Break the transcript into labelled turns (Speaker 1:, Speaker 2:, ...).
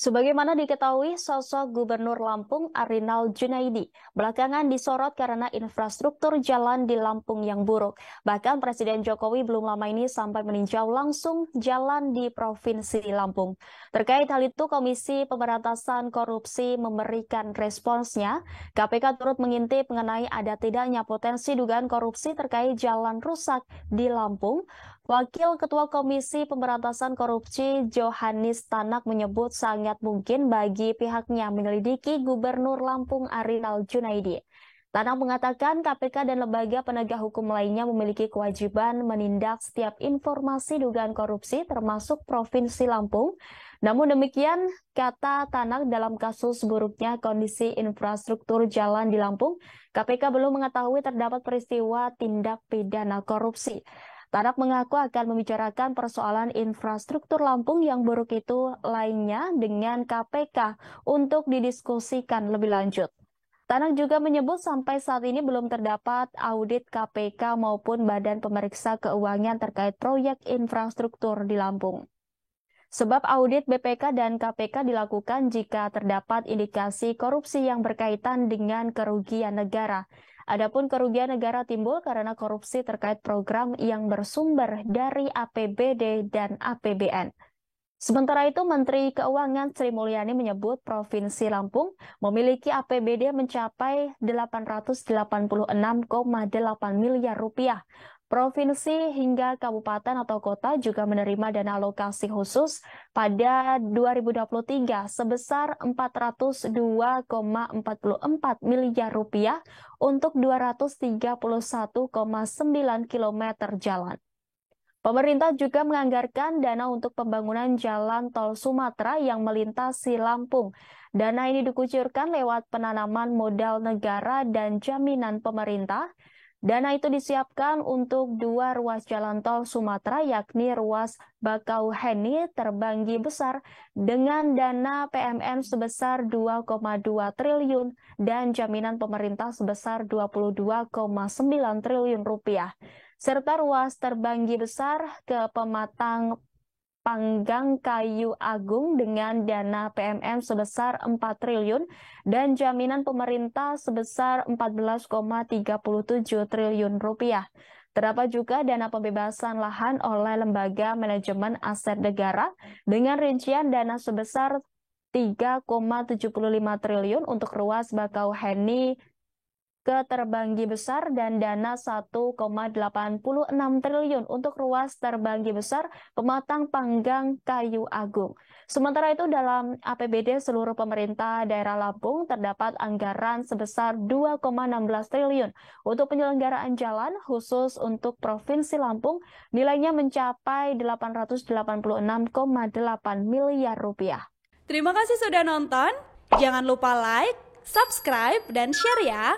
Speaker 1: Sebagaimana diketahui, sosok Gubernur Lampung Arinal Junaidi belakangan disorot karena infrastruktur jalan di Lampung yang buruk. Bahkan Presiden Jokowi belum lama ini sampai meninjau langsung jalan di Provinsi Lampung. Terkait hal itu, Komisi Pemberantasan Korupsi memberikan responsnya. KPK turut mengintip mengenai ada tidaknya potensi dugaan korupsi terkait jalan rusak di Lampung. Wakil Ketua Komisi Pemberantasan Korupsi Johanis Tanak menyebut sangat mungkin bagi pihaknya menyelidiki Gubernur Lampung Arinal Junaidi. Tanak mengatakan KPK dan lembaga penegak hukum lainnya memiliki kewajiban menindak setiap informasi dugaan korupsi termasuk Provinsi Lampung. Namun demikian, kata Tanak, dalam kasus buruknya kondisi infrastruktur jalan di Lampung, KPK belum mengetahui terdapat peristiwa tindak pidana korupsi. Tanak mengaku akan membicarakan persoalan infrastruktur Lampung yang buruk itu lainnya dengan KPK untuk didiskusikan lebih lanjut. Tanak juga menyebut sampai saat ini belum terdapat audit KPK maupun Badan Pemeriksa Keuangan terkait proyek infrastruktur di Lampung. Sebab audit BPK dan KPK dilakukan jika terdapat indikasi korupsi yang berkaitan dengan kerugian negara. Adapun kerugian negara timbul karena korupsi terkait program yang bersumber dari APBD dan APBN. Sementara itu, Menteri Keuangan Sri Mulyani menyebut Provinsi Lampung memiliki APBD mencapai 886,8 miliar rupiah. Provinsi hingga kabupaten atau kota juga menerima dana alokasi khusus pada 2023 sebesar 402,44 miliar rupiah untuk 231,9 kilometer jalan. Pemerintah juga menganggarkan dana untuk pembangunan jalan tol Sumatera yang melintasi Lampung. Dana ini dikucurkan lewat penanaman modal negara dan jaminan pemerintah. Dana itu disiapkan untuk 2 ruas jalan tol Sumatera, yakni ruas Bakauheni Terbanggi Besar dengan dana PMN sebesar 2,2 triliun dan jaminan pemerintah sebesar 22,9 triliun rupiah. Serta ruas Terbanggi Besar ke Pematang Panggang Kayu Agung dengan dana PMN sebesar 4 triliun dan jaminan pemerintah sebesar 14,37 triliun rupiah. Terdapat juga dana pembebasan lahan oleh Lembaga Manajemen Aset Negara dengan rincian dana sebesar 3,75 triliun untuk ruas Bakauheni ke Terbanggi Besar dan dana 1,86 triliun untuk ruas Terbanggi Besar Pematang Panggang Kayu Agung. Sementara itu dalam APBD seluruh pemerintah daerah Lampung terdapat anggaran sebesar 2,16 triliun untuk penyelenggaraan jalan khusus untuk Provinsi Lampung nilainya mencapai 886,8 miliar rupiah.
Speaker 2: Terima kasih sudah nonton. Jangan lupa like, subscribe, dan share ya.